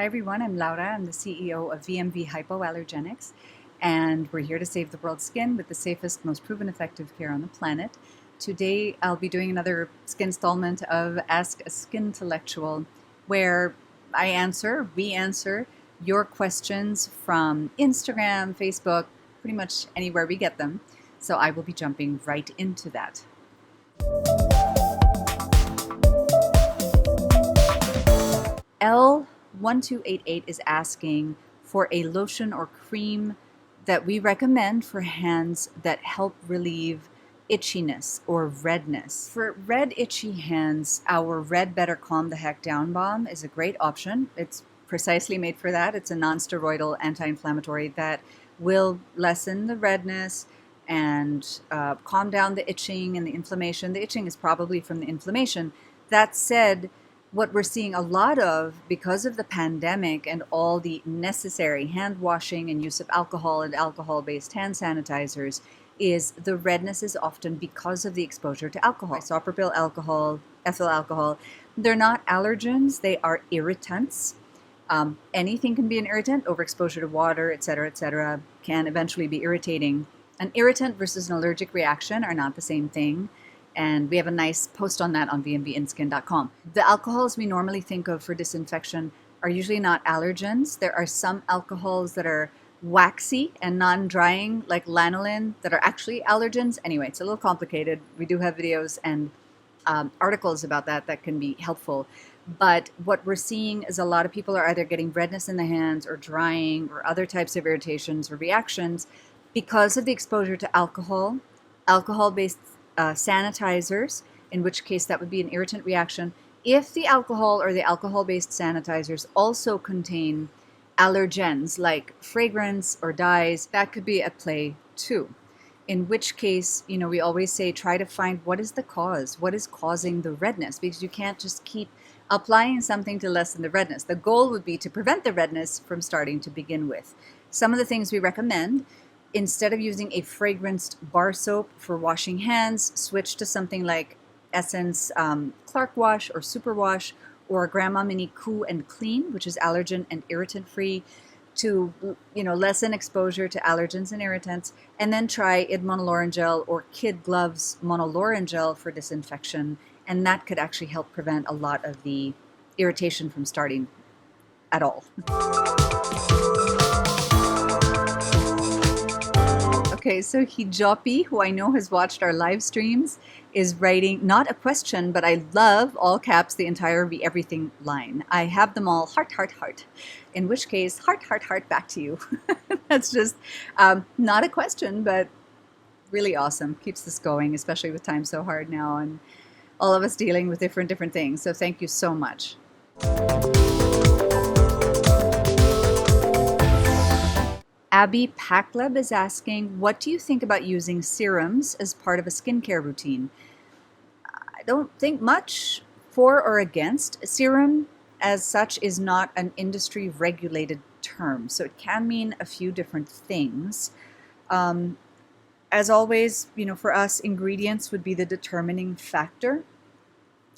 everyone, I'm Laura. I'm the CEO of VMV Hypoallergenics, and we're here to save the world's skin with the safest, most proven effective care on the planet. Today, I'll be doing another skin installment of Ask A Skintellectual, where we answer your questions from Instagram, Facebook, pretty much anywhere we get them. So I will be jumping right into that. L1288 is asking for a lotion or cream that we recommend for hands that help relieve itchiness or redness. For red, itchy hands, our Red Better Calm the Heck Down Balm is a great option. It's precisely made for that. It's a non-steroidal anti-inflammatory that will lessen the redness and calm down the itching and the inflammation. The itching is probably from the inflammation. That said, what we're seeing a lot of because of the pandemic and all the necessary hand washing and use of alcohol and alcohol-based hand sanitizers is the redness is often because of the exposure to alcohol. Isopropyl alcohol, ethyl alcohol, they're not allergens, they are irritants. Anything can be an irritant. Overexposure to water, etc., can eventually be irritating. An irritant versus an allergic reaction are not the same thing. And we have a nice post on that on vmvinskin.com. The alcohols we normally think of for disinfection are usually not allergens. There are some alcohols that are waxy and non-drying, like lanolin, that are actually allergens. Anyway, it's a little complicated. We do have videos and articles about that can be helpful. But what we're seeing is a lot of people are either getting redness in the hands or drying or other types of irritations or reactions because of the exposure to alcohol, alcohol-based sanitizers, in which case that would be an irritant reaction. If the alcohol or the alcohol-based sanitizers also contain allergens like fragrance or dyes, that could be at play too. In which case, we always say try to find what is the cause, what is causing the redness, because you can't just keep applying something to lessen the redness. The goal would be to prevent the redness from starting to begin with. Some of the things we recommend: instead of using a fragranced bar soap for washing hands, switch to something like Essence Clark Wash or Superwash or Grandma Mini Cool and Clean, which is allergen and irritant free, to lessen exposure to allergens and irritants. And then try Id Monolorangel or Kid Gloves Monolorangel for disinfection, and that could actually help prevent a lot of the irritation from starting at all. Okay, so Hijopi, who I know has watched our live streams, is writing not a question, but I love all caps the entire Be Everything line. I have them all heart, heart, heart. In which case, heart, heart, heart, back to you. That's just not a question, but really awesome. Keeps this going, especially with time so hard now and all of us dealing with different things. So thank you so much. Abby Packleb is asking, what do you think about using serums as part of a skincare routine? I don't think much for or against. Serum as such is not an industry regulated term, so it can mean a few different things. As always, for us, ingredients would be the determining factor.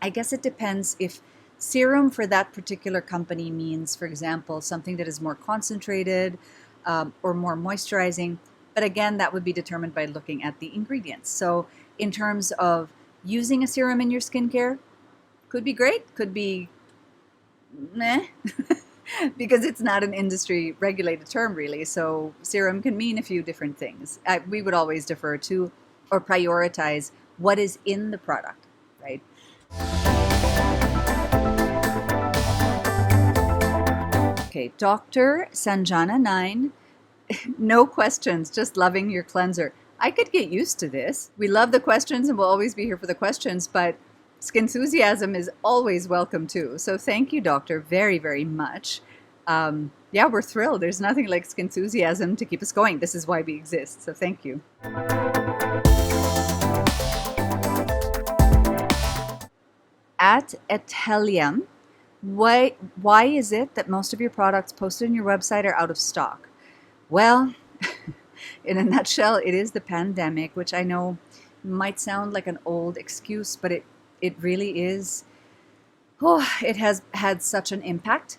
I guess it depends if serum for that particular company means, for example, something that is more concentrated, or more moisturizing. But again, that would be determined by looking at the ingredients. So in terms of using a serum in your skincare, could be great, could be meh, because it's not an industry regulated term really. So serum can mean a few different things. We would always defer to or prioritize what is in the product, right? Okay, Dr. Sanjana 9, no questions, just loving your cleanser. I could get used to this. We love the questions and we'll always be here for the questions, but Skinthusiasm is always welcome too. So thank you, Doctor, very, very much. Yeah, we're thrilled. There's nothing like Skinthusiasm to keep us going. This is why we exist, so thank you. At Etelium, why is it that most of your products posted on your website are out of stock? Well, in a nutshell, it is the pandemic, which I know might sound like an old excuse, but it really is. Oh, it has had such an impact.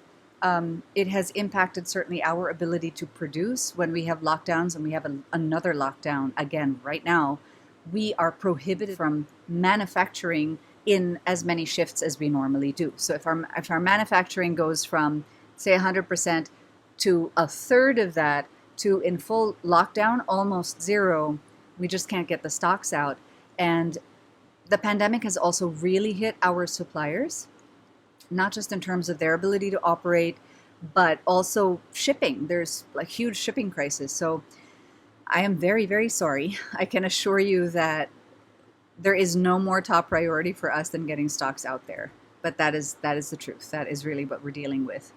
It has impacted certainly our ability to produce when we have lockdowns, and we have another lockdown again right now. We are prohibited from manufacturing in as many shifts as we normally do. So if our manufacturing goes from, say, 100% to a third of that to, in full lockdown, almost zero, we just can't get the stocks out. And the pandemic has also really hit our suppliers, not just in terms of their ability to operate, but also shipping. There's a huge shipping crisis. So I am very, very sorry. I can assure you that there is no more top priority for us than getting stocks out there. But that is the truth. That is really what we're dealing with.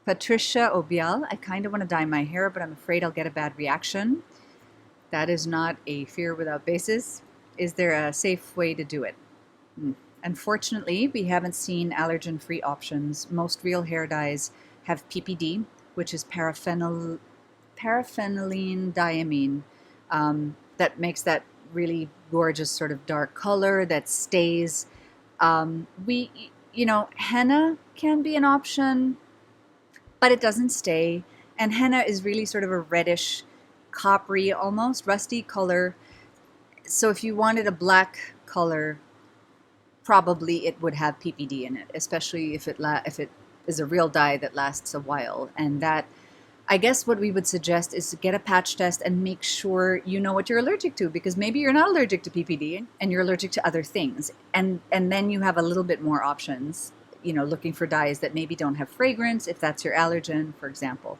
Patricia Obial, I kind of want to dye my hair, but I'm afraid I'll get a bad reaction. That is not a fear without basis. Is there a safe way to do it? Unfortunately, we haven't seen allergen-free options. Most real hair dyes have PPD, which is paraphenylene diamine, that makes that really gorgeous sort of dark color that stays. Henna can be an option, but it doesn't stay. And henna is really sort of a reddish, coppery, almost rusty color. So if you wanted a black color, probably it would have PPD in it, especially if it is a real dye that lasts a while. And that, I guess what we would suggest is to get a patch test and make sure you know what you're allergic to, because maybe you're not allergic to PPD and you're allergic to other things. And then you have a little bit more options, looking for dyes that maybe don't have fragrance, if that's your allergen, for example.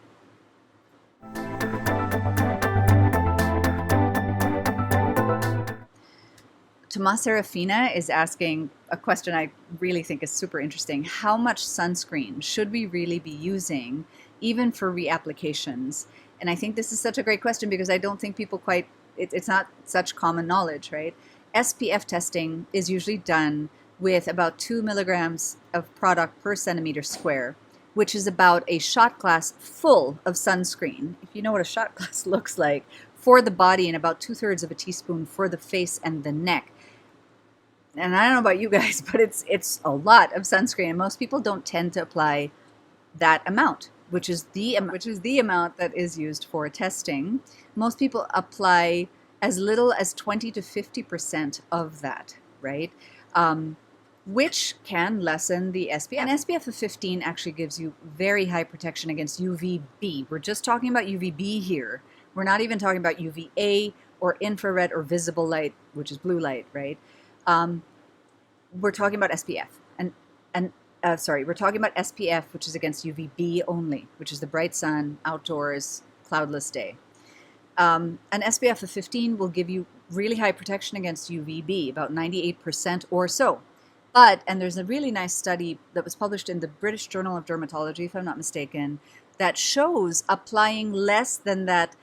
Tomas Serafina is asking a question I really think is super interesting. How much sunscreen should we really be using, even for reapplications? And I think this is such a great question because I don't think people it's not such common knowledge, right? SPF testing is usually done with about 2 milligrams of product per centimeter square, which is about a shot glass full of sunscreen. If you know what a shot glass looks like, for the body, and about 2/3 of a teaspoon for the face and the neck. And I don't know about you guys, but it's a lot of sunscreen, and most people don't tend to apply that amount, which is the amount that is used for testing. Most people apply as little as 20 to 50% of that, right? Which can lessen the SPF. An SPF of 15 actually gives you very high protection against UVB. We're just talking about UVB here. We're not even talking about UVA or infrared or visible light, which is blue light, right? We're talking about SPF. We're talking about SPF, which is against UVB only, which is the bright sun, outdoors, cloudless day. An SPF of 15 will give you really high protection against UVB, about 98% or so. And there's a really nice study that was published in the British Journal of Dermatology, if I'm not mistaken, that shows applying less than that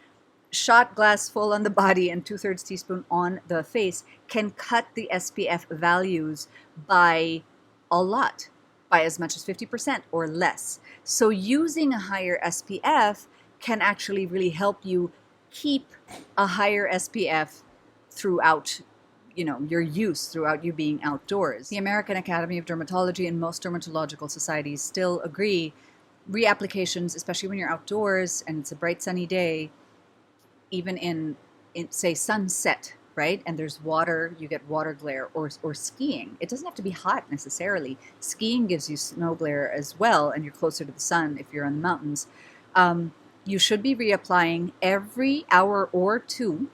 shot glass full on the body and 2/3 teaspoon on the face can cut the SPF values by a lot, by as much as 50% or less. So using a higher SPF can actually really help you keep a higher SPF throughout your use, throughout you being outdoors. The American Academy of Dermatology and most dermatological societies still agree reapplications, especially when you're outdoors and it's a bright sunny day, even in say sunset, right? And there's water, you get water glare, or skiing. It doesn't have to be hot necessarily. Skiing gives you snow glare as well, and you're closer to the sun if you're on the mountains. You should be reapplying every hour or two,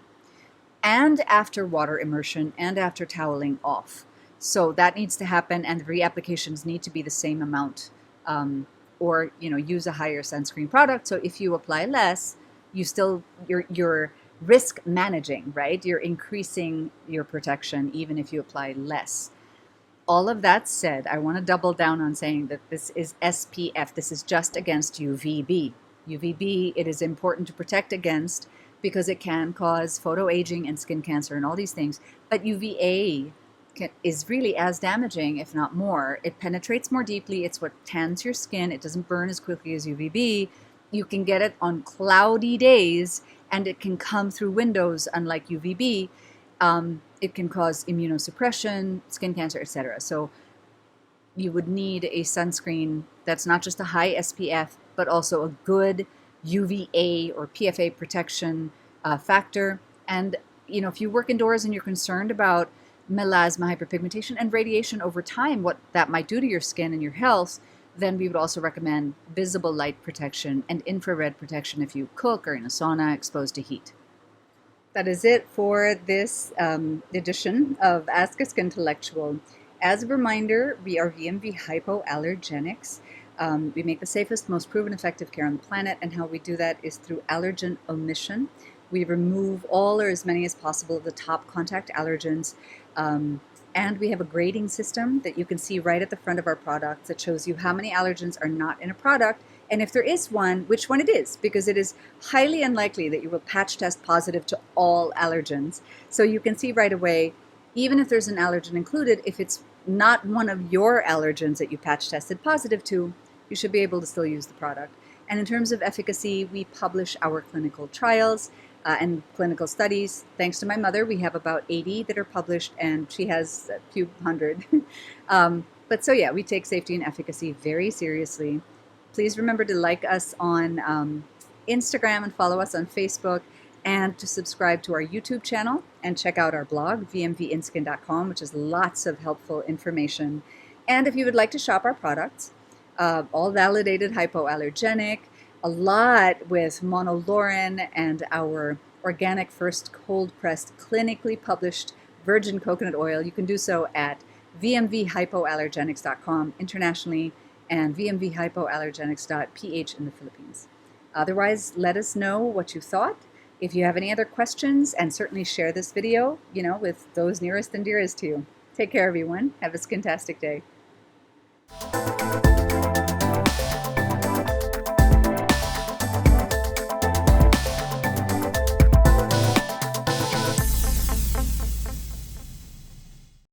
and after water immersion and after toweling off. So that needs to happen, and the reapplications need to be the same amount, or use a higher sunscreen product. So if you apply less, you're risk managing, right? You're increasing your protection even if you apply less. All of that said, I want to double down on saying that this is SPF. This is just against UVB. UVB, it is important to protect against because it can cause photoaging and skin cancer and all these things. But UVA is really as damaging, if not more. It penetrates more deeply. It's what tans your skin. It doesn't burn as quickly as UVB. You can get it on cloudy days, and it can come through windows, unlike UVB. It can cause immunosuppression, skin cancer, etc. So you would need a sunscreen that's not just a high SPF, but also a good UVA or PFA protection factor. And if you work indoors and you're concerned about melasma, hyperpigmentation, and radiation over time, what that might do to your skin and your health, then we would also recommend visible light protection and infrared protection if you cook or in a sauna exposed to heat. That is it for this edition of Ask A Skintellectual. As a reminder, we are VMV Hypoallergenics. We make the safest, most proven effective care on the planet, and how we do that is through allergen omission. We remove all or as many as possible of the top contact allergens, and we have a grading system that you can see right at the front of our products that shows you how many allergens are not in a product, and if there is one, which one it is, because it is highly unlikely that you will patch test positive to all allergens. So you can see right away, even if there's an allergen included, if it's not one of your allergens that you patch tested positive to, you should be able to still use the product. And in terms of efficacy, we publish our clinical trials and clinical studies. Thanks to my mother, we have about 80 that are published, and she has a few hundred. But so yeah, we take safety and efficacy very seriously. Please remember to like us on Instagram and follow us on Facebook, and to subscribe to our YouTube channel and check out our blog, vmvinskin.com, which has lots of helpful information. And if you would like to shop our products, all validated hypoallergenic, a lot with monolaurin and our organic first cold-pressed, clinically published virgin coconut oil, you can do so at vmvhypoallergenics.com internationally and vmvhypoallergenics.ph in the Philippines. Otherwise, let us know what you thought. If you have any other questions, and certainly share this video, with those nearest and dearest to you. Take care, everyone. Have a skintastic day.